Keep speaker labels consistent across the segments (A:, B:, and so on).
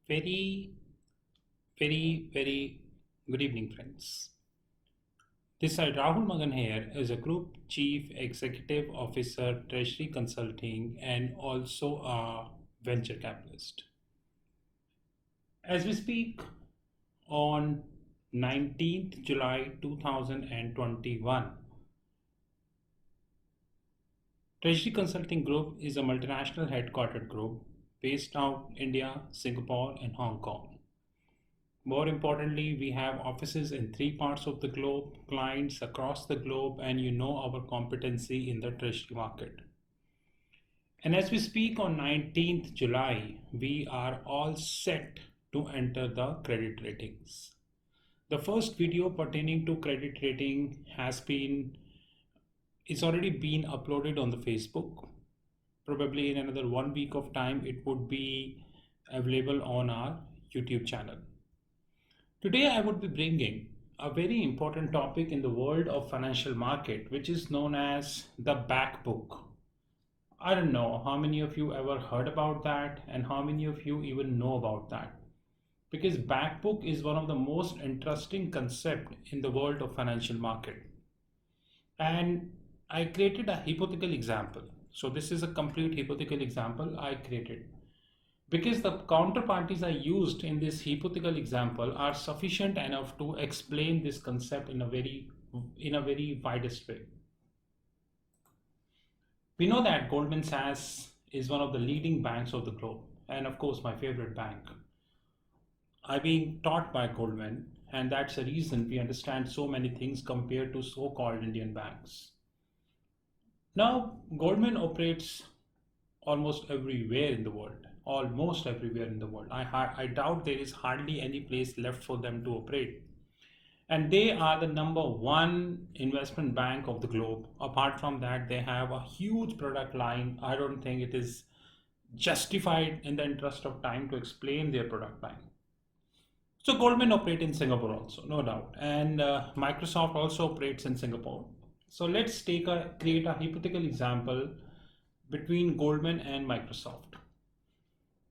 A: Very, very good evening, friends. This side Rahul Magan here is a Group Chief Executive Officer, Treasury Consulting, and also a venture capitalist. As we speak on 19th July 2021, Treasury Consulting Group is a multinational headquartered group based out India, Singapore, and Hong Kong. More importantly, we have offices in three parts of the globe, clients across the globe, and you know our competency in the treasury market. And as we speak on 19th July, we are all set to enter the credit ratings. The first video pertaining to credit rating it's already been uploaded on the Facebook. Probably in another 1 week of time, it would be available on our YouTube channel. Today, I would be bringing a very important topic in the world of financial market, which is known as the back book. I don't know how many of you ever heard about that and how many of you even know about that. Because back book is one of the most interesting concept in the world of financial market. And I created a hypothetical example. So this is a complete hypothetical example I created. Because the counterparties I used in this hypothetical example are sufficient enough to explain this concept in a very widest way. We know that Goldman Sachs is one of the leading banks of the globe, and of course my favorite bank. I'm being taught by Goldman, and that's the reason we understand so many things compared to so-called Indian banks. Now, Goldman operates almost everywhere in the world. Almost everywhere in the world. I doubt there is hardly any place left for them to operate. And they are the number one investment bank of the globe. Apart from that, they have a huge product line. I don't think it is justified in the interest of time to explain their product line. So Goldman operates in Singapore also, no doubt. And Microsoft also operates in Singapore. So let's create a hypothetical example between Goldman and Microsoft.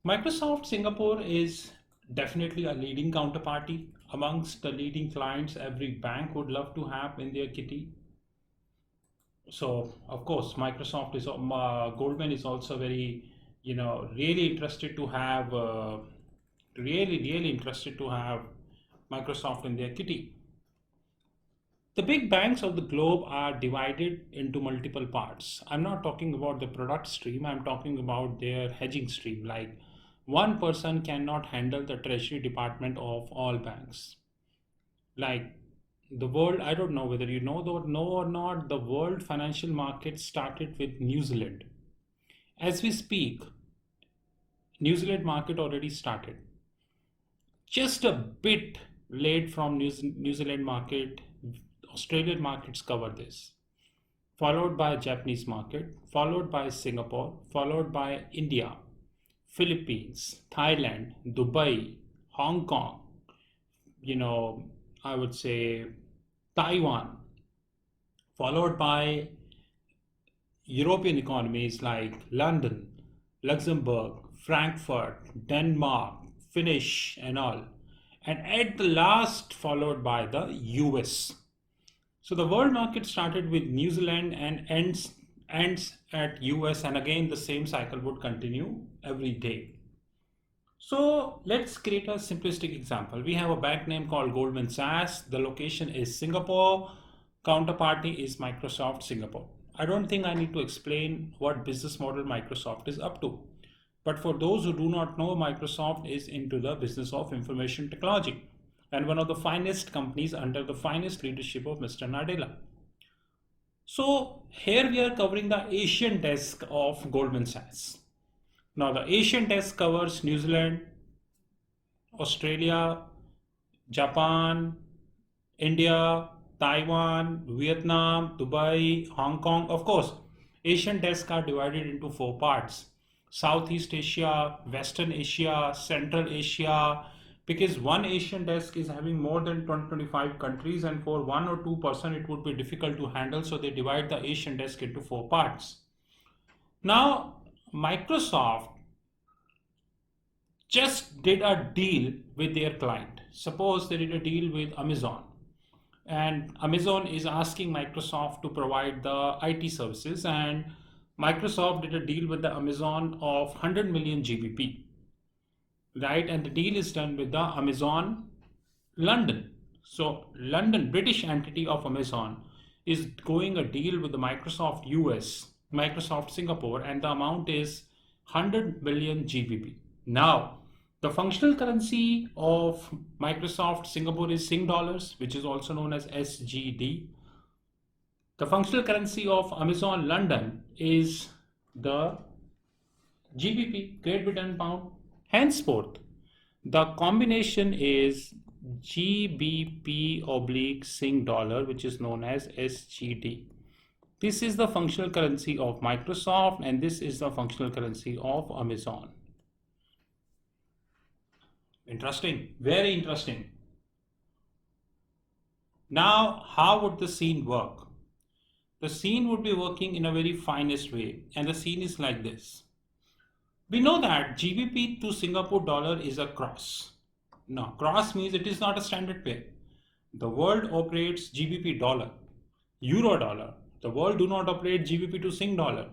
A: Microsoft Singapore is definitely a leading counterparty amongst the leading clients every bank would love to have in their kitty. So of course, Goldman is also very, really interested to have, really interested to have Microsoft in their kitty. The big banks of the globe are divided into multiple parts. I'm not talking about the product stream, I'm talking about their hedging stream. Like one person cannot handle the treasury department of all banks. Like the world, I don't know whether you know or not, the world financial market started with New Zealand. As we speak, New Zealand market already started. Just a bit late from New Zealand market, Australian markets cover this, followed by Japanese market, followed by Singapore, followed by India, Philippines, Thailand, Dubai, Hong Kong, I would say Taiwan, followed by European economies like London, Luxembourg, Frankfurt, Denmark, Finnish, and all. And at the last, followed by the US. So the world market started with New Zealand and ends at US, and again the same cycle would continue every day. So let's create a simplistic example. We have a bank name called Goldman Sachs. The location is Singapore. Counterparty is Microsoft Singapore. I don't think I need to explain what business model Microsoft is up to. But for those who do not know, Microsoft is into the business of information technology and one of the finest companies under the finest leadership of Mr. Nadella. So here we are covering the Asian desk of Goldman Sachs. Now the Asian desk covers New Zealand, Australia, Japan, India, Taiwan, Vietnam, Dubai, Hong Kong. Of course, Asian desks are divided into four parts: Southeast Asia, Western Asia, Central Asia, because one Asian desk is having more than 25 countries, and for 1 or 2% it would be difficult to handle, so they divide the Asian desk into four parts. Now Microsoft just did a deal with their client. Suppose they did a deal with Amazon, and Amazon is asking Microsoft to provide the IT services, and Microsoft did a deal with the Amazon of 100 million GBP, right? And the deal is done with the Amazon London. So London, British entity of Amazon, is going a deal with the Microsoft US, Microsoft Singapore, and the amount is 100 million GBP. Now, the functional currency of Microsoft Singapore is Sing dollars, which is also known as SGD. The functional currency of Amazon London is the GBP, Great Britain pound. Henceforth, the combination is GBP oblique Sing dollar, which is known as SGD. This is the functional currency of Microsoft, and this is the functional currency of Amazon. Interesting, very interesting. Now, how would the scene work? The scene would be working in a very finest way, and the scene is like this. We know that GBP to Singapore dollar is a cross. Now, cross means it is not a standard pair. The world operates GBP dollar, euro dollar. The world do not operate GBP to Sing dollar.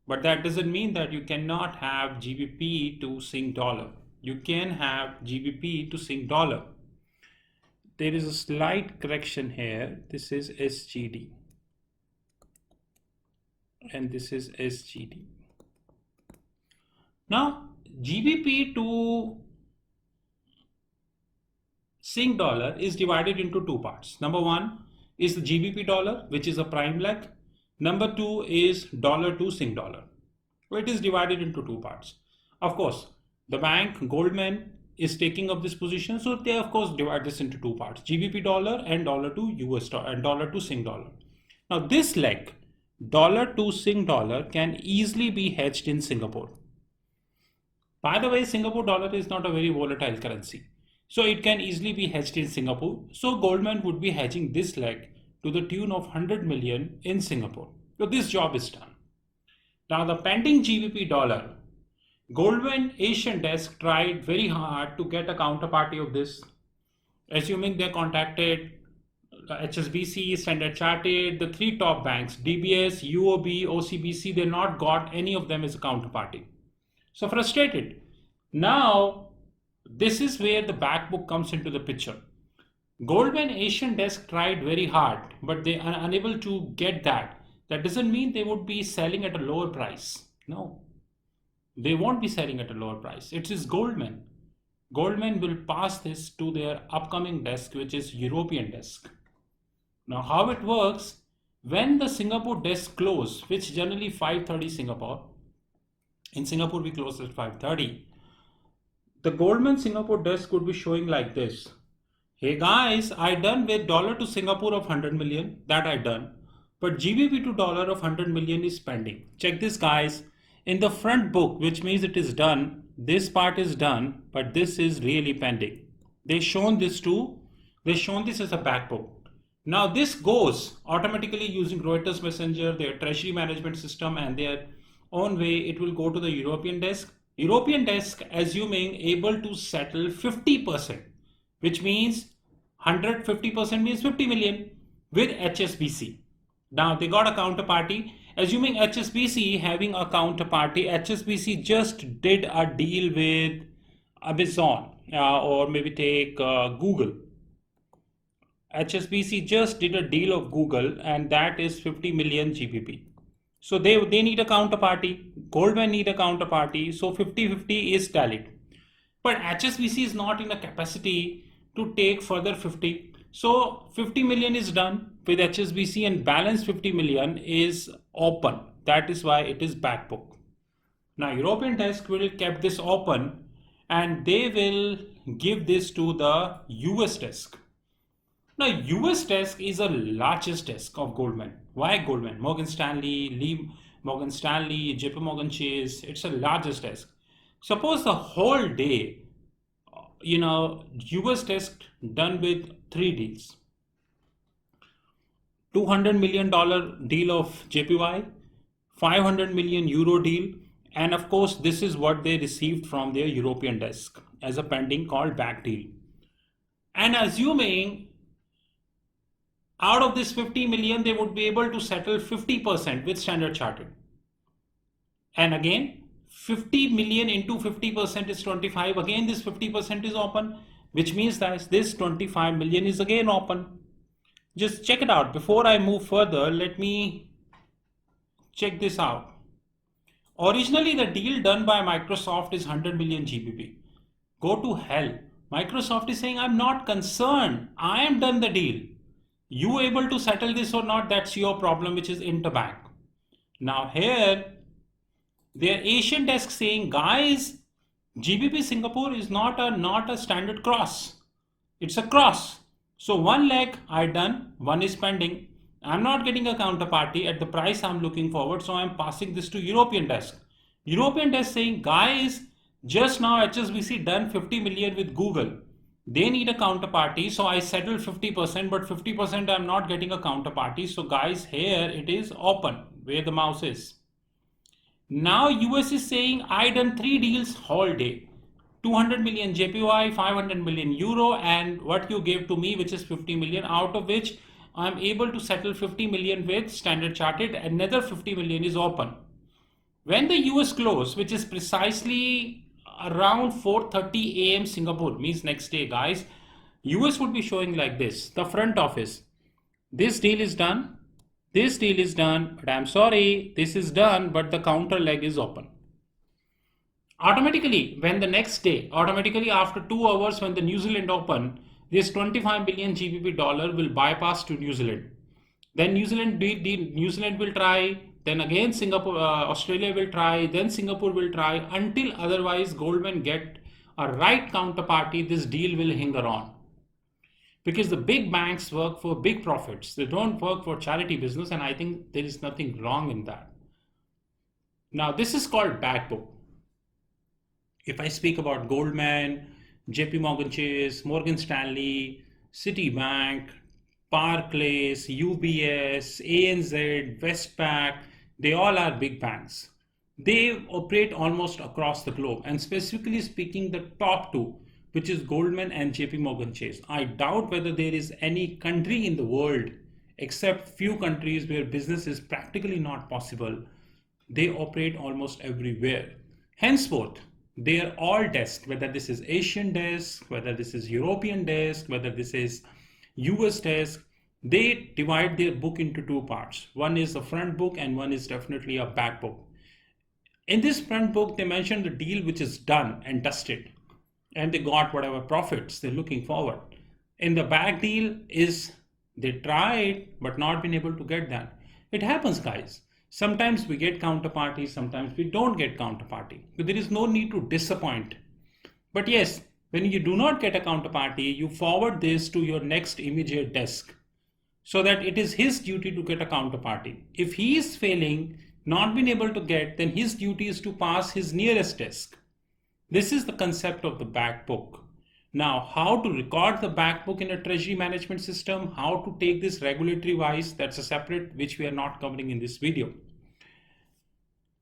A: But that doesn't mean that you cannot have GBP to Sing dollar. You can have GBP to Sing dollar. There is a slight correction here. This is SGD. And this is SGD. Now, GBP to Sing dollar is divided into two parts. Number one is the GBP dollar, which is a prime leg. Number two is dollar to Sing dollar. So it is divided into two parts. Of course, the bank Goldman is taking up this position, so they of course divide this into two parts: GBP dollar and dollar to US dollar and dollar to Sing dollar. Now this leg, dollar to Sing dollar, can easily be hedged in Singapore. By the way, Singapore dollar is not a very volatile currency, so it can easily be hedged in Singapore. So Goldman would be hedging this leg to the tune of 100 million in Singapore. So this job is done. Now the pending GBP dollar, Goldman Asian desk tried very hard to get a counterparty of this, assuming they contacted HSBC, Standard Chartered, the three top banks, DBS, UOB, OCBC. They not got any of them as a counterparty. So frustrated. Now this is where the back book comes into the picture. Goldman Asian desk tried very hard, but they are unable to get that. That doesn't mean they would be selling at a lower price. No, they won't be selling at a lower price. It is Goldman. Goldman will pass this to their upcoming desk, which is European desk. Now, how it works, when the Singapore desk close, which generally 5:30 Singapore, in Singapore we close at 5:30, the Goldman Singapore desk would be showing like this. Hey guys, I done with dollar to Singapore of 100 million, that I done. But GBP to dollar of 100 million is pending. Check this guys. In the front book, which means it is done, this part is done, but this is really pending. They've shown this as a back book. Now this goes automatically using Reuters Messenger, their treasury management system, and their own way. It will go to the European desk. European desk assuming able to settle 50%, which means 150% means 50 million with HSBC. Now they got a counterparty. Assuming HSBC having a counterparty, HSBC just did a deal with Amazon or maybe take Google. HSBC just did a deal of Google, and that is 50 million GBP. So they need a counterparty. Goldman need a counterparty. So 50-50 is tallied. But HSBC is not in a capacity to take further 50. So 50 million is done with HSBC, and balance 50 million is open. That is why it is back book. Now European desk will keep this open, and they will give this to the US desk. Now US desk is the largest desk of Goldman. Why Goldman? Morgan Stanley, JP Morgan Chase. It's the largest desk. Suppose the whole day, US desk done with 3 deals. $200 million deal of JPY, 500 million euro deal, and of course this is what they received from their European desk. as a pending called back deal. And assuming out of this 50 million, they would be able to settle 50% with Standard Chartered. And again, 50 million into 50% is 25. Again, this 50% is open, which means that this 25 million is again open. Just check it out. Before I move further, let me check this out. Originally, the deal done by Microsoft is 100 million GBP. Go to hell. Microsoft is saying, I'm not concerned. I am done the deal. You able to settle this or not, that's your problem, which is interbank. Now here, their Asian desk saying, guys, GBP Singapore is not a standard cross. It's a cross. So one leg I done, one is pending. I'm not getting a counterparty at the price I'm looking forward, so I'm passing this to European desk. European desk saying, guys, just now HSBC done 50 million with Google. They need a counterparty, so I settled 50%, but 50% I'm not getting a counterparty. So guys, here it is open, where the mouse is. Now US is saying, I done 3 deals whole day. 200 million JPY, 500 million euro, and what you gave to me, which is 50 million, out of which I'm able to settle 50 million with Standard Chartered, another 50 million is open. When the US close, which is precisely around 4:30 a.m. Singapore, means next day, guys, US would be showing like this, the front office. This deal is done, this deal is done, but I'm sorry, this is done, but the counter leg is open. Automatically, when the next day, automatically after 2 hours, when the New Zealand open, this 25 billion GBP dollar will bypass to New Zealand. Then New Zealand will try, then again Singapore, Australia will try, then Singapore will try, until otherwise Goldman get a right counterparty, this deal will hinder on. Because the big banks work for big profits. They don't work for charity business, and I think there is nothing wrong in that. Now, this is called back book. If I speak about Goldman, JP Morgan Chase, Morgan Stanley, Citibank, Barclays, UBS, ANZ, Westpac, they all are big banks. They operate almost across the globe, and specifically speaking, the top two, which is Goldman and JP Morgan Chase. I doubt whether there is any country in the world, except few countries where business is practically not possible. They operate almost everywhere. Henceforth, they are all desks, whether this is Asian desk, whether this is European desk, whether this is US desk, they divide their book into 2 parts. One is a front book and one is definitely a back book. In this front book, they mentioned the deal which is done and dusted, and they got whatever profits they're looking forward. In the back deal is they tried but not been able to get that. It happens, guys. Sometimes we get counterparty, sometimes we don't get counterparty. So there is no need to disappoint. But yes, when you do not get a counterparty, you forward this to your next immediate desk so that it is his duty to get a counterparty. If he is failing, not being able to get, then his duty is to pass his nearest desk. This is the concept of the back book. Now, how to record the back book in a treasury management system, how to take this regulatory wise, that's a separate, which we are not covering in this video.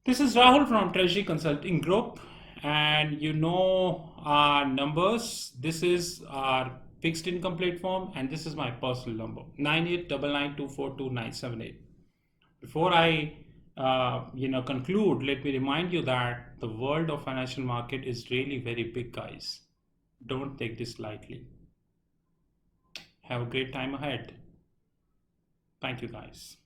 A: This is Rahul from Treasury Consulting Group, and you know our numbers. This is our fixed income platform, and this is my personal number, 9899242978. Before I conclude, let me remind you that the world of financial market is really very big, guys. Don't take this lightly. Have a great time ahead. Thank you, guys.